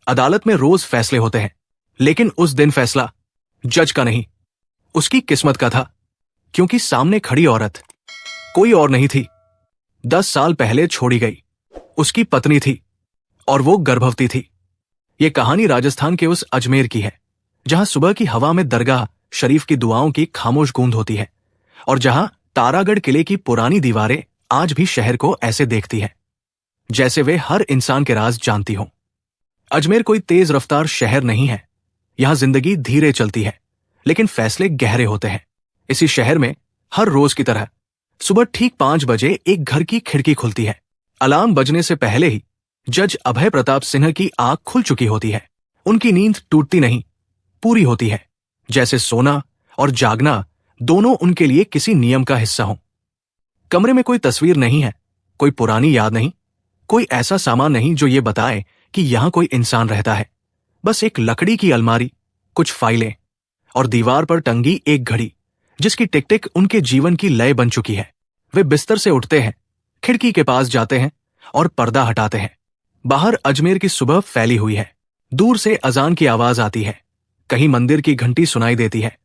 अदालत में रोज फैसले होते हैं, लेकिन उस दिन फैसला जज का नहीं, उसकी किस्मत का था। क्योंकि सामने खड़ी औरत कोई और नहीं थी। 10 साल पहले छोड़ी गई उसकी पत्नी थी, और वो गर्भवती थी। ये कहानी राजस्थान के उस अजमेर की है, जहां सुबह की हवा में दरगाह शरीफ की दुआओं की खामोश गूंज होती है, और जहां तारागढ़ किले की पुरानी दीवारें आज भी शहर को ऐसे देखती हैं जैसे वे हर इंसान के राज जानती हों। अजमेर कोई तेज रफ्तार शहर नहीं है। यहां जिंदगी धीरे चलती है, लेकिन फैसले गहरे होते हैं। इसी शहर में हर रोज की तरह सुबह ठीक 5 बजे एक घर की खिड़की खुलती है। अलार्म बजने से पहले ही जज अभय प्रताप सिन्हा की आंख खुल चुकी होती है। उनकी नींद टूटती नहीं, पूरी होती है, जैसे सोना और जागना दोनों उनके लिए किसी नियम का हिस्सा हो। कमरे में कोई तस्वीर नहीं है, कोई पुरानी याद नहीं, कोई ऐसा सामान नहीं जो ये बताए कि यहां कोई इंसान रहता है। बस एक लकड़ी की अलमारी, कुछ फाइलें और दीवार पर टंगी एक घड़ी जिसकी टिक टिक उनके जीवन की लय बन चुकी है। वे बिस्तर से उठते हैं, खिड़की के पास जाते हैं और पर्दा हटाते हैं। बाहर अजमेर की सुबह फैली हुई है। दूर से अजान की आवाज आती है, कहीं मंदिर की घंटी सुनाई देती है,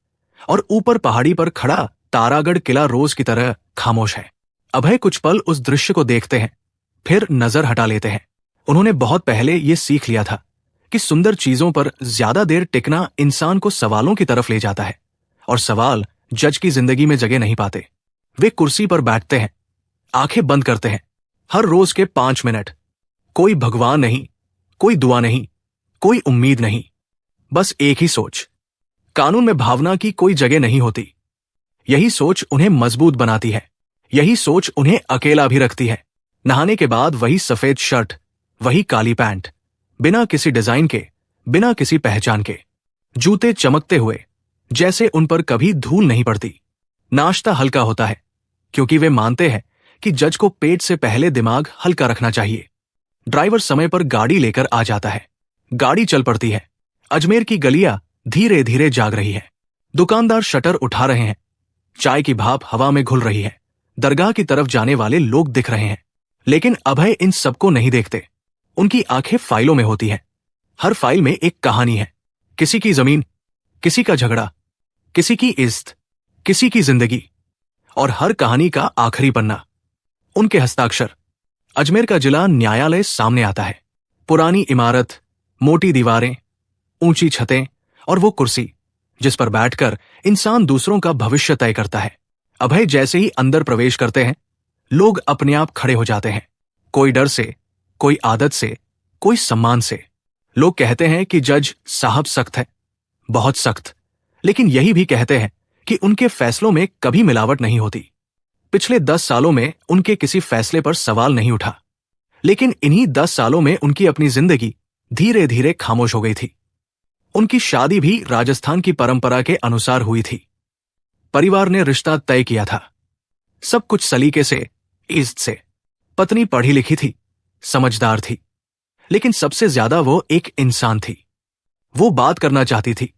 और ऊपर पहाड़ी पर खड़ा तारागढ़ किला रोज की तरह खामोश है। अभय कुछ पल उस दृश्य को देखते हैं, फिर नजर हटा लेते हैं। उन्होंने बहुत पहले ये सीख लिया था कि सुंदर चीजों पर ज्यादा देर टिकना इंसान को सवालों की तरफ ले जाता है, और सवाल जज की जिंदगी में जगह नहीं पाते। वे कुर्सी पर बैठते हैं, आंखें बंद करते हैं। हर रोज के 5 मिनट, कोई भगवान नहीं, कोई दुआ नहीं, कोई उम्मीद नहीं, बस एक ही सोच। कानून में भावना की कोई जगह नहीं होती। यही सोच उन्हें मजबूत बनाती है, यही सोच उन्हें अकेला भी रखती है। नहाने के बाद वही सफेद शर्ट, वही काली पैंट, बिना किसी डिजाइन के, बिना किसी पहचान के। जूते चमकते हुए, जैसे उन पर कभी धूल नहीं पड़ती। नाश्ता हल्का होता है, क्योंकि वे मानते हैं कि जज को पेट से पहले दिमाग हल्का रखना चाहिए। ड्राइवर समय पर गाड़ी लेकर आ जाता है। गाड़ी चल पड़ती है। अजमेर की गलियां धीरे धीरे जाग रही है। दुकानदार शटर उठा रहे हैं। चाय की भाप हवा में घुल रही है। दरगाह की तरफ जाने वाले लोग दिख रहे हैं, लेकिन अभय इन सबको नहीं देखते। उनकी आंखें फाइलों में होती हैं। हर फाइल में एक कहानी है, किसी की जमीन, किसी का झगड़ा, किसी की इज्जत, किसी की जिंदगी, और हर कहानी का आखिरी पन्ना उनके हस्ताक्षर। अजमेर का जिला न्यायालय सामने आता है। पुरानी इमारत, मोटी दीवारें, ऊंची छतें, और वो कुर्सी जिस पर बैठकर इंसान दूसरों का भविष्य तय करता है। अभय जैसे ही अंदर प्रवेश करते हैं, लोग अपने आप खड़े हो जाते हैं। कोई डर से, कोई आदत से, कोई सम्मान से। लोग कहते हैं कि जज साहब सख्त है, बहुत सख्त, लेकिन यही भी कहते हैं कि उनके फैसलों में कभी मिलावट नहीं होती। पिछले 10 सालों में उनके किसी फैसले पर सवाल नहीं उठा, लेकिन इन्हीं 10 सालों में उनकी अपनी जिंदगी धीरे धीरे खामोश हो गई थी। उनकी शादी भी राजस्थान की परंपरा के अनुसार हुई थी। परिवार ने रिश्ता तय किया था, सब कुछ सलीके से, इज्जत से। पत्नी पढ़ी लिखी थी, समझदार थी, लेकिन सबसे ज्यादा वो एक इंसान थी। वो बात करना चाहती थी।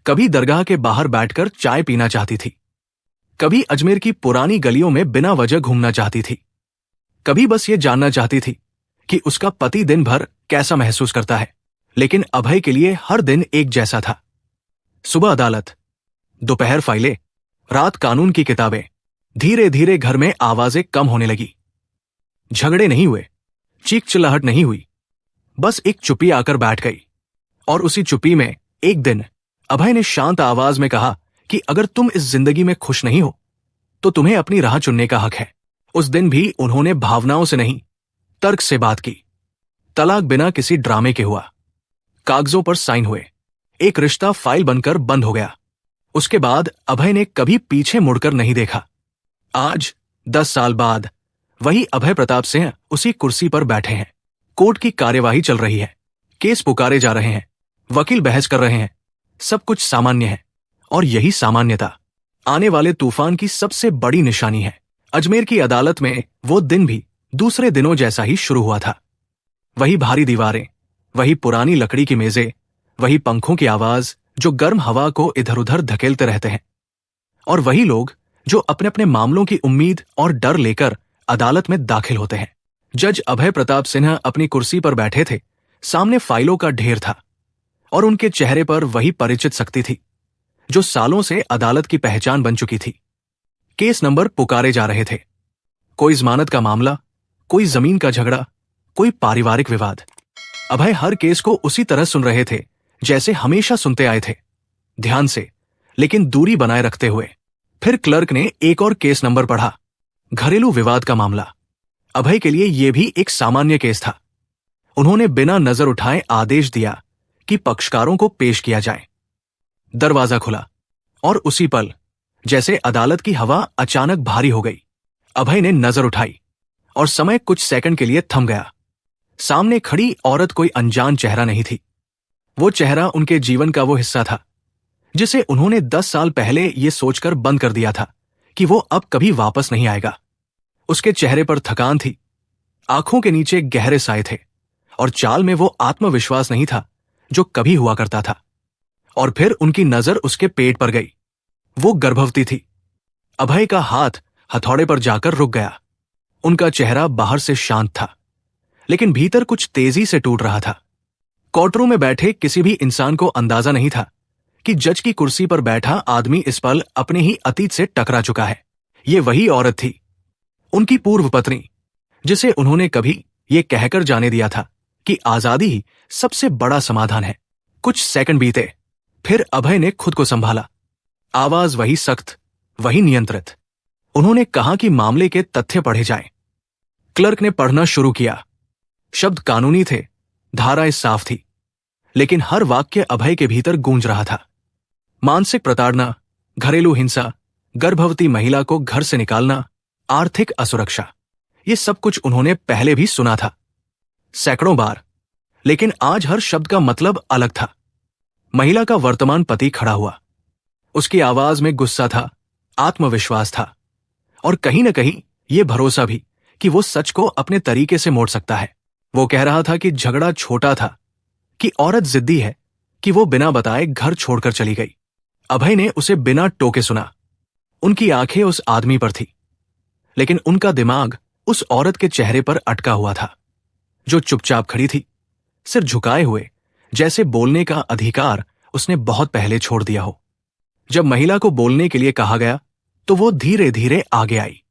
कभी दरगाह के बाहर बैठकर चाय पीना चाहती थी, कभी अजमेर की पुरानी गलियों में बिना वजह घूमना चाहती थी, कभी बस ये जानना चाहती थी कि उसका पति दिन भर कैसा महसूस करता है। लेकिन अभय के लिए हर दिन एक जैसा था। सुबह अदालत, दोपहर फाइलें, रात कानून की किताबें। धीरे धीरे घर में आवाजें कम होने लगी। झगड़े नहीं हुए, चीख चिल्लाहट नहीं हुई, बस एक चुप्पी आकर बैठ गई। और उसी चुप्पी में एक दिन अभय ने शांत आवाज में कहा कि अगर तुम इस जिंदगी में खुश नहीं हो तो तुम्हें अपनी राह चुनने का हक है। उस दिन भी उन्होंने भावनाओं से नहीं, तर्क से बात की। तलाक बिना किसी ड्रामे के हुआ, कागजों पर साइन हुए, एक रिश्ता फाइल बनकर बंद हो गया। उसके बाद अभय ने कभी पीछे मुड़कर नहीं देखा। आज 10 साल बाद वही अभय प्रताप सिंह उसी कुर्सी पर बैठे हैं। कोर्ट की कार्यवाही चल रही है, केस पुकारे जा रहे हैं, वकील बहस कर रहे हैं। सब कुछ सामान्य है, और यही सामान्यता आने वाले तूफान की सबसे बड़ी निशानी है। अजमेर की अदालत में वो दिन भी दूसरे दिनों जैसा ही शुरू हुआ था। वही भारी दीवारें, वही पुरानी लकड़ी की मेजें, वही पंखों की आवाज जो गर्म हवा को इधर उधर धकेलते रहते हैं, और वही लोग जो अपने अपने मामलों की उम्मीद और डर लेकर अदालत में दाखिल होते हैं। जज अभय प्रताप सिन्हा अपनी कुर्सी पर बैठे थे, सामने फाइलों का ढेर था और उनके चेहरे पर वही परिचित शक्ति थी जो सालों से अदालत की पहचान बन चुकी थी। केस नंबर पुकारे जा रहे थे। कोई जमानत का मामला, कोई जमीन का झगड़ा, कोई पारिवारिक विवाद। अभय हर केस को उसी तरह सुन रहे थे जैसे हमेशा सुनते आए थे, ध्यान से, लेकिन दूरी बनाए रखते हुए। फिर क्लर्क ने एक और केस नंबर पढ़ा, घरेलू विवाद का मामला। अभय के लिए यह भी एक सामान्य केस था। उन्होंने बिना नजर उठाए आदेश दिया कि पक्षकारों को पेश किया जाए। दरवाजा खुला और उसी पल जैसे अदालत की हवा अचानक भारी हो गई। अभय ने नजर उठाई और समय कुछ सेकंड के लिए थम गया। सामने खड़ी औरत कोई अनजान चेहरा नहीं थी। वो चेहरा उनके जीवन का वो हिस्सा था जिसे उन्होंने 10 साल पहले ये सोचकर बंद कर दिया था कि वो अब कभी वापस नहीं आएगा। उसके चेहरे पर थकान थी, आंखों के नीचे गहरे साए थे और चाल में वो आत्मविश्वास नहीं था जो कभी हुआ करता था। और फिर उनकी नजर उसके पेट पर गई। वो गर्भवती थी। अभय का हाथ हथौड़े पर जाकर रुक गया। उनका चेहरा बाहर से शांत था, लेकिन भीतर कुछ तेजी से टूट रहा था। कोर्टरूम में बैठे किसी भी इंसान को अंदाजा नहीं था कि जज की कुर्सी पर बैठा आदमी इस पल अपने ही अतीत से टकरा चुका है। ये वही औरत थी, उनकी पूर्व पत्नी, जिसे उन्होंने कभी ये कहकर जाने दिया था कि आजादी ही सबसे बड़ा समाधान है। कुछ सेकंड बीते, फिर अभय ने खुद को संभाला। आवाज वही सख्त, वही नियंत्रित। उन्होंने कहा कि मामले के तथ्य पढ़े जाएं। क्लर्क ने पढ़ना शुरू किया। शब्द कानूनी थे, धाराएं साफ थी, लेकिन हर वाक्य अभय के भीतर गूंज रहा था। मानसिक प्रताड़ना, घरेलू हिंसा, गर्भवती महिला को घर से निकालना, आर्थिक असुरक्षा, ये सब कुछ उन्होंने पहले भी सुना था, सैकड़ों बार। लेकिन आज हर शब्द का मतलब अलग था। महिला का वर्तमान पति खड़ा हुआ। उसकी आवाज में गुस्सा था, आत्मविश्वास था और कहीं न कहीं यह भरोसा भी कि वो सच को अपने तरीके से मोड़ सकता है। वो कह रहा था कि झगड़ा छोटा था, कि औरत जिद्दी है, कि वो बिना बताए घर छोड़कर चली गई। अभय ने उसे बिना टोके सुना। उनकी आंखें उस आदमी पर थी, लेकिन उनका दिमाग उस औरत के चेहरे पर अटका हुआ था जो चुपचाप खड़ी थी, सिर झुकाए हुए, जैसे बोलने का अधिकार उसने बहुत पहले छोड़ दिया हो। जब महिला को बोलने के लिए कहा गया तो वो धीरे धीरे आगे आई।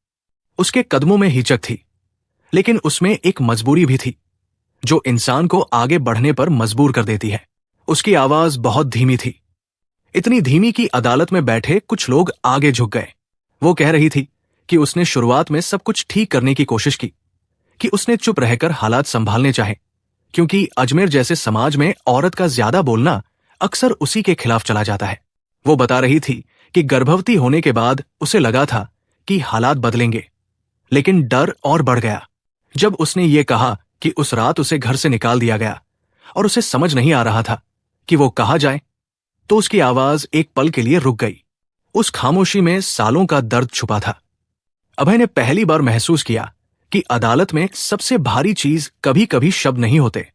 उसके कदमों में हिचक थी, लेकिन उसमें एक मजबूरी भी थी जो इंसान को आगे बढ़ने पर मजबूर कर देती है। उसकी आवाज बहुत धीमी थी, इतनी धीमी कि अदालत में बैठे कुछ लोग आगे झुक गए। वो कह रही थी कि उसने शुरुआत में सब कुछ ठीक करने की कोशिश की, कि उसने चुप रहकर हालात संभालने चाहे, क्योंकि अजमेर जैसे समाज में औरत का ज्यादा बोलना अक्सर उसी के खिलाफ चला जाता है। वो बता रही थी कि गर्भवती होने के बाद उसे लगा था कि हालात बदलेंगे, लेकिन डर और बढ़ गया। जब उसने ये कहा कि उस रात उसे घर से निकाल दिया गया और उसे समझ नहीं आ रहा था कि वो कहाँ जाए, तो उसकी आवाज एक पल के लिए रुक गई। उस खामोशी में सालों का दर्द छुपा था। अभय ने पहली बार महसूस किया कि अदालत में सबसे भारी चीज कभी कभी शब्द नहीं होते,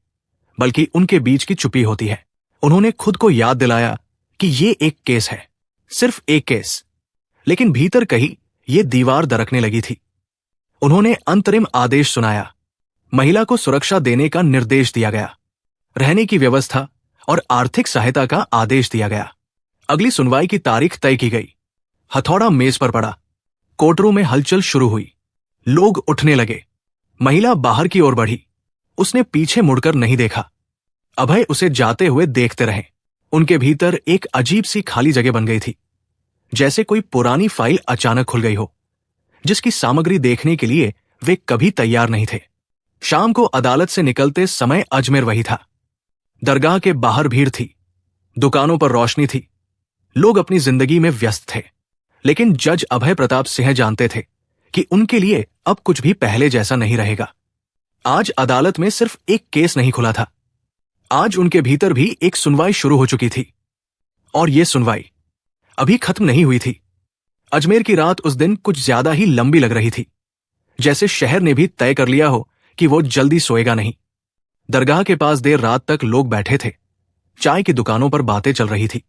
बल्कि उनके बीच की चुप्पी होती है। उन्होंने खुद को याद दिलाया कि ये एक केस है, सिर्फ एक केस, लेकिन भीतर कहीं ये दीवार दरकने लगी थी। उन्होंने अंतरिम आदेश सुनाया। महिला को सुरक्षा देने का निर्देश दिया गया, रहने की व्यवस्था और आर्थिक सहायता का आदेश दिया गया। अगली सुनवाई की तारीख तय की गई। हथौड़ा मेज पर पड़ा। कोर्टरूम में हलचल शुरू हुई। लोग उठने लगे। महिला बाहर की ओर बढ़ी। उसने पीछे मुड़कर नहीं देखा। अभय उसे जाते हुए देखते रहे। उनके भीतर एक अजीब सी खाली जगह बन गई थी, जैसे कोई पुरानी फाइल अचानक खुल गई हो, जिसकी सामग्री देखने के लिए वे कभी तैयार नहीं थे। शाम को अदालत से निकलते समय अजमेर वही था। दरगाह के बाहर भीड़ थी, दुकानों पर रोशनी थी, लोग अपनी जिंदगी में व्यस्त थे। लेकिन जज अभय प्रताप सिंह जानते थे कि उनके लिए अब कुछ भी पहले जैसा नहीं रहेगा। आज अदालत में सिर्फ एक केस नहीं खुला था, आज उनके भीतर भी एक सुनवाई शुरू हो चुकी थी। और यह सुनवाई अभी खत्म नहीं हुई थी। अजमेर की रात उस दिन कुछ ज्यादा ही लंबी लग रही थी, जैसे शहर ने भी तय कर लिया हो कि वो जल्दी सोएगा नहीं। दरगाह के पास देर रात तक लोग बैठे थे, चाय की दुकानों पर बातें चल रही थी।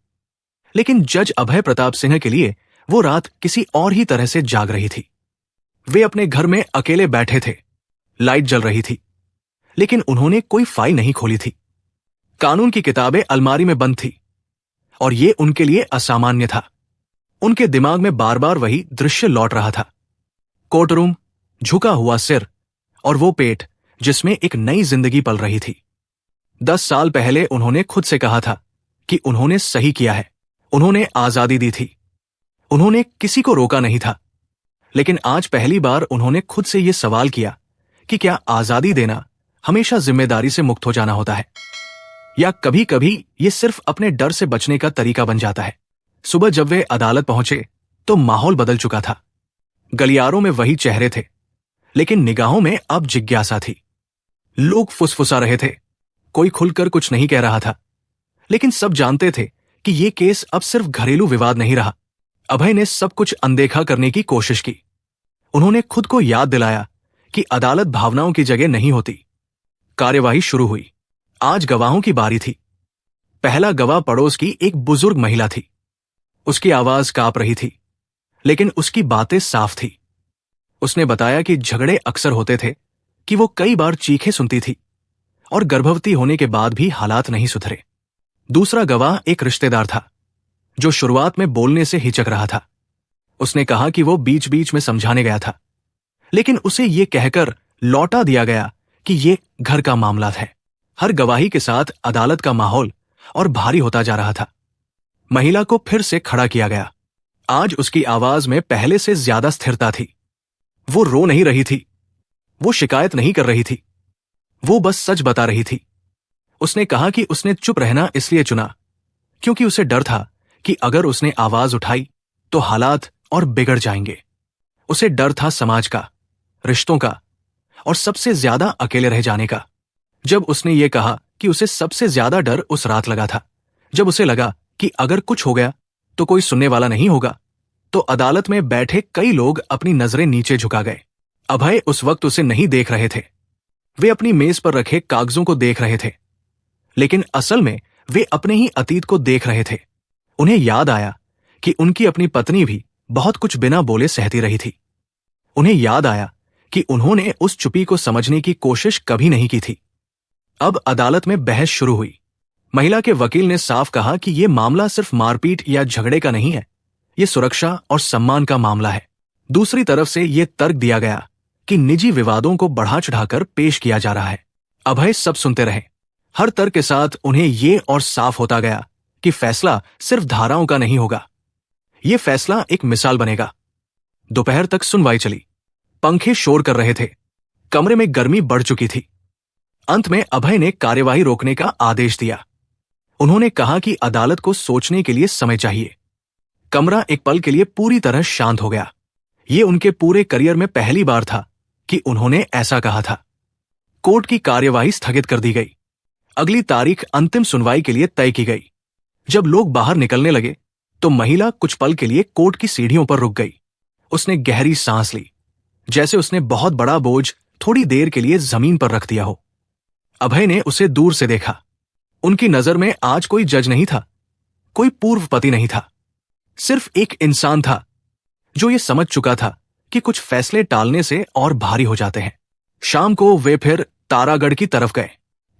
लेकिन जज अभय प्रताप सिंह के लिए वो रात किसी और ही तरह से जाग रही थी। वे अपने घर में अकेले बैठे थे, लाइट जल रही थी, लेकिन उन्होंने कोई फाइल नहीं खोली थी। कानून की किताबें अलमारी में बंद थी और ये उनके लिए असामान्य था। उनके दिमाग में बार बार वही दृश्य लौट रहा था। कोर्ट रूम, झुका हुआ सिर और वो पेट जिसमें एक नई जिंदगी पल रही थी। 10 साल पहले उन्होंने खुद से कहा था कि उन्होंने सही किया है, उन्होंने आजादी दी थी, उन्होंने किसी को रोका नहीं था। लेकिन आज पहली बार उन्होंने खुद से यह सवाल किया कि क्या आजादी देना हमेशा जिम्मेदारी से मुक्त हो जाना होता है, या कभी कभी यह सिर्फ अपने डर से बचने का तरीका बन जाता है। सुबह जब वे अदालत पहुंचे तो माहौल बदल चुका था। गलियारों में वही चेहरे थे, लेकिन निगाहों में अब जिज्ञासा थी। लोग फुसफुसा रहे थे, कोई खुलकर कुछ नहीं कह रहा था, लेकिन सब जानते थे कि यह केस अब सिर्फ घरेलू विवाद नहीं रहा। अभय ने सब कुछ अनदेखा करने की कोशिश की। उन्होंने खुद को याद दिलाया कि अदालत भावनाओं की जगह नहीं होती। कार्यवाही शुरू हुई। आज गवाहों की बारी थी। पहला गवाह पड़ोस की एक बुजुर्ग महिला थी। उसकी आवाज कांप रही थी, लेकिन उसकी बातें साफ थी। उसने बताया कि झगड़े अक्सर होते थे, कि वो कई बार चीखें सुनती थी और गर्भवती होने के बाद भी हालात नहीं सुधरे। दूसरा गवाह एक रिश्तेदार था जो शुरुआत में बोलने से हिचक रहा था। उसने कहा कि वो बीच बीच में समझाने गया था, लेकिन उसे ये कहकर लौटा दिया गया कि ये घर का मामला है। हर गवाही के साथ अदालत का माहौल और भारी होता जा रहा था। महिला को फिर से खड़ा किया गया। आज उसकी आवाज में पहले से ज्यादा स्थिरता थी। वो रो नहीं रही थी, वो शिकायत नहीं कर रही थी, वो बस सच बता रही थी। उसने कहा कि उसने चुप रहना इसलिए चुना क्योंकि उसे डर था कि अगर उसने आवाज उठाई तो हालात और बिगड़ जाएंगे। उसे डर था समाज का, रिश्तों का और सबसे ज्यादा अकेले रह जाने का। जब उसने ये कहा कि उसे सबसे ज्यादा डर उस रात लगा था, जब उसे लगा कि अगर कुछ हो गया तो कोई सुनने वाला नहीं होगा, तो अदालत में बैठे कई लोग अपनी नजरें नीचे झुका गए। अभय उस वक्त उसे नहीं देख रहे थे। वे अपनी मेज पर रखे कागजों को देख रहे थे, लेकिन असल में वे अपने ही अतीत को देख रहे थे। उन्हें याद आया कि उनकी अपनी पत्नी भी बहुत कुछ बिना बोले सहती रही थी। उन्हें याद आया कि उन्होंने उस चुप्पी को समझने की कोशिश कभी नहीं की थी। अब अदालत में बहस शुरू हुई। महिला के वकील ने साफ कहा कि यह मामला सिर्फ मारपीट या झगड़े का नहीं है, यह सुरक्षा और सम्मान का मामला है। दूसरी तरफ से यह तर्क दिया गया कि निजी विवादों को बढ़ा चढ़ाकर पेश किया जा रहा है। अभय सब सुनते रहे। हर तर्क के साथ उन्हें यह और साफ होता गया कि फैसला सिर्फ धाराओं का नहीं होगा, यह फैसला एक मिसाल बनेगा। दोपहर तक सुनवाई चली। पंखे शोर कर रहे थे, कमरे में गर्मी बढ़ चुकी थी। अंत में अभय ने कार्यवाही रोकने का आदेश दिया। उन्होंने कहा कि अदालत को सोचने के लिए समय चाहिए। कमरा एक पल के लिए पूरी तरह शांत हो गया। यह उनके पूरे करियर में पहली बार था कि उन्होंने ऐसा कहा था। कोर्ट की कार्यवाही स्थगित कर दी गई। अगली तारीख अंतिम सुनवाई के लिए तय की गई। जब लोग बाहर निकलने लगे तो महिला कुछ पल के लिए कोर्ट की सीढ़ियों पर रुक गई। उसने गहरी सांस ली, जैसे उसने बहुत बड़ा बोझ थोड़ी देर के लिए जमीन पर रख दिया हो। अभय ने उसे दूर से देखा। उनकी नजर में आज कोई जज नहीं था, कोई पूर्व पति नहीं था, सिर्फ एक इंसान था जो ये समझ चुका था कि कुछ फैसले टालने से और भारी हो जाते हैं। शाम को वे फिर तारागढ़ की तरफ गए।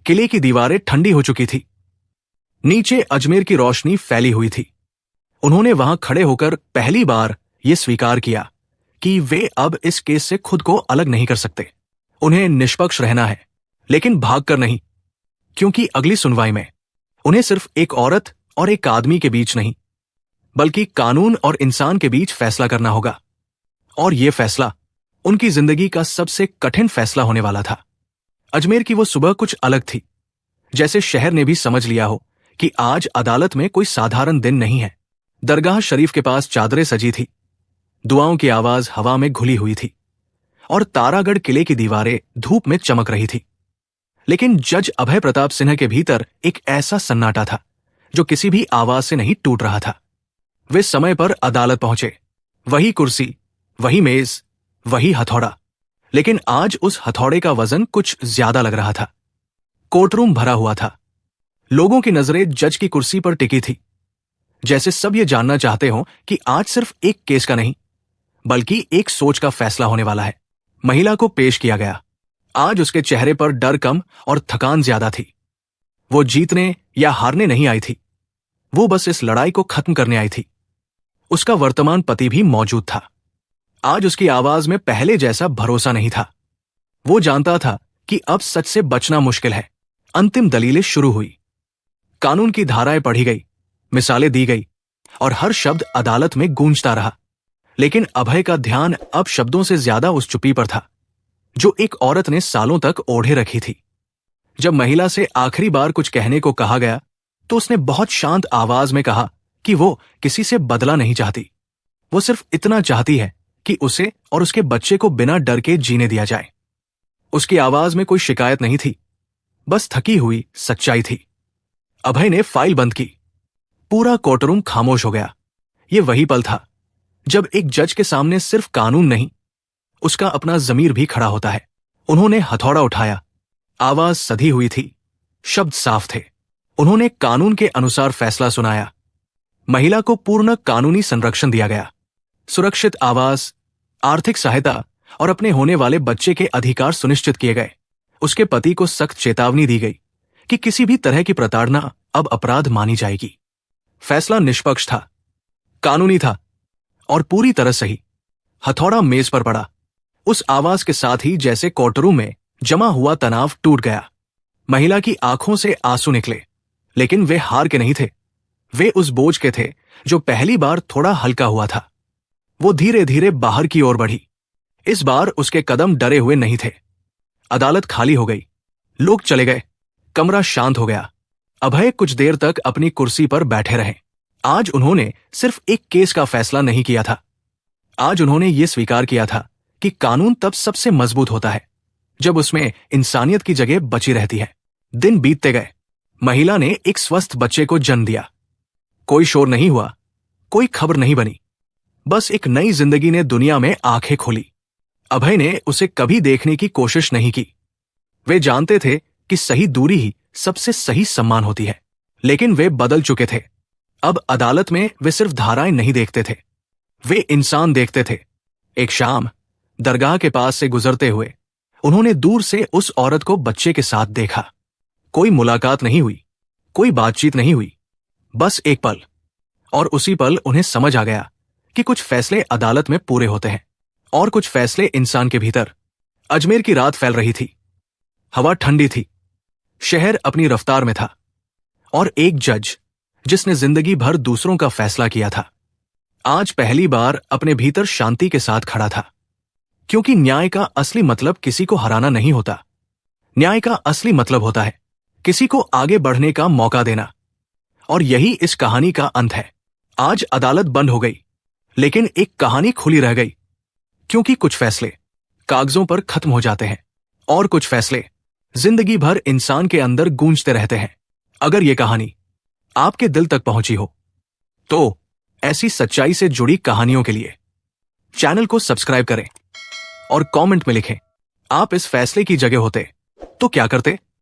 किले की दीवारें ठंडी हो चुकी थी। नीचे अजमेर की रोशनी फैली हुई थी। उन्होंने वहां खड़े होकर पहली बार यह स्वीकार किया कि वे अब इस केस से खुद को अलग नहीं कर सकते। उन्हें निष्पक्ष रहना है, लेकिन भागकर नहीं, क्योंकि अगली सुनवाई में उन्हें सिर्फ एक औरत और एक आदमी के बीच नहीं, बल्कि कानून और इंसान के बीच फैसला करना होगा। और यह फैसला उनकी जिंदगी का सबसे कठिन फैसला होने वाला था। अजमेर की वो सुबह कुछ अलग थी, जैसे शहर ने भी समझ लिया हो कि आज अदालत में कोई साधारण दिन नहीं है। दरगाह शरीफ के पास चादरें सजी थी, दुआओं की आवाज हवा में घुली हुई थी और तारागढ़ किले की दीवारें धूप में चमक रही थी। लेकिन जज अभय प्रताप सिन्हा के भीतर एक ऐसा सन्नाटा था जो किसी भी आवाज से नहीं टूट रहा था। वे समय पर अदालत पहुंचे। वही कुर्सी, वही मेज, वही हथौड़ा, लेकिन आज उस हथौड़े का वजन कुछ ज्यादा लग रहा था। कोर्टरूम भरा हुआ था। लोगों की नजरें जज की कुर्सी पर टिकी थी, जैसे सब ये जानना चाहते हों कि आज सिर्फ एक केस का नहीं, बल्कि एक सोच का फैसला होने वाला है। महिला को पेश किया गया। आज उसके चेहरे पर डर कम और थकान ज्यादा थी। वो जीतने या हारने नहीं आई थी, वो बस इस लड़ाई को खत्म करने आई थी। उसका वर्तमान पति भी मौजूद था। आज उसकी आवाज में पहले जैसा भरोसा नहीं था। वो जानता था कि अब सच से बचना मुश्किल है। अंतिम दलीलें शुरू हुई। कानून की धाराएं पढ़ी गई, मिसालें दी गई और हर शब्द अदालत में गूंजता रहा। लेकिन अभय का ध्यान अब शब्दों से ज्यादा उस चुप्पी पर था जो एक औरत ने सालों तक ओढ़े रखी थी। जब महिला से आखिरी बार कुछ कहने को कहा गया तो उसने बहुत शांत आवाज में कहा कि वो किसी से बदला नहीं चाहती। वो सिर्फ इतना चाहती है कि उसे और उसके बच्चे को बिना डर के जीने दिया जाए। उसकी आवाज में कोई शिकायत नहीं थी, बस थकी हुई सच्चाई थी। अभय ने फाइल बंद की। पूरा कोर्टरूम खामोश हो गया। ये वही पल था जब एक जज के सामने सिर्फ कानून नहीं, उसका अपना जमीर भी खड़ा होता है। उन्होंने हथौड़ा उठाया। आवाज सधी हुई थी, शब्द साफ थे। उन्होंने कानून के अनुसार फैसला सुनाया। महिला को पूर्ण कानूनी संरक्षण दिया गया। सुरक्षित आवास, आर्थिक सहायता और अपने होने वाले बच्चे के अधिकार सुनिश्चित किए गए। उसके पति को सख्त चेतावनी दी गई कि किसी भी तरह की प्रताड़ना अब अपराध मानी जाएगी। फैसला निष्पक्ष था, कानूनी था और पूरी तरह सही। हथौड़ा मेज पर पड़ा। उस आवाज के साथ ही जैसे कोर्टरूम में जमा हुआ तनाव टूट गया। महिला की आंखों से आंसू निकले, लेकिन वे हार के नहीं थे। वे उस बोझ के थे जो पहली बार थोड़ा हल्का हुआ था। वो धीरे धीरे बाहर की ओर बढ़ी। इस बार उसके कदम डरे हुए नहीं थे। अदालत खाली हो गई, लोग चले गए, कमरा शांत हो गया। अभय कुछ देर तक अपनी कुर्सी पर बैठे रहे। आज उन्होंने सिर्फ एक केस का फैसला नहीं किया था, आज उन्होंने ये स्वीकार किया था कि कानून तब सबसे मजबूत होता है जब उसमें इंसानियत की जगह बची रहती है। दिन बीतते गए। महिला ने एक स्वस्थ बच्चे को जन्म दिया। कोई शोर नहीं हुआ, कोई खबर नहीं बनी, बस एक नई जिंदगी ने दुनिया में आंखें खोली। अभय ने उसे कभी देखने की कोशिश नहीं की। वे जानते थे कि सही दूरी ही सबसे सही सम्मान होती है, लेकिन वे बदल चुके थे। अब अदालत में वे सिर्फ धाराएं नहीं देखते थे, वे इंसान देखते थे। एक शाम दरगाह के पास से गुजरते हुए उन्होंने दूर से उस औरत को बच्चे के साथ देखा। कोई मुलाकात नहीं हुई, कोई बातचीत नहीं हुई, बस एक पल। और उसी पल उन्हें समझ आ गया कि कुछ फैसले अदालत में पूरे होते हैं और कुछ फैसले इंसान के भीतर। अजमेर की रात फैल रही थी, हवा ठंडी थी, शहर अपनी रफ्तार में था और एक जज जिसने जिंदगी भर दूसरों का फैसला किया था, आज पहली बार अपने भीतर शांति के साथ खड़ा था। क्योंकि न्याय का असली मतलब किसी को हराना नहीं होता। न्याय का असली मतलब होता है किसी को आगे बढ़ने का मौका देना। और यही इस कहानी का अंत है। आज अदालत बंद हो गई, लेकिन एक कहानी खुली रह गई। क्योंकि कुछ फैसले कागजों पर खत्म हो जाते हैं और कुछ फैसले जिंदगी भर इंसान के अंदर गूंजते रहते हैं। अगर ये कहानी आपके दिल तक पहुंची हो तो ऐसी सच्चाई से जुड़ी कहानियों के लिए चैनल को सब्सक्राइब करें और कमेंट में लिखें, आप इस फैसले की जगह होते तो क्या करते।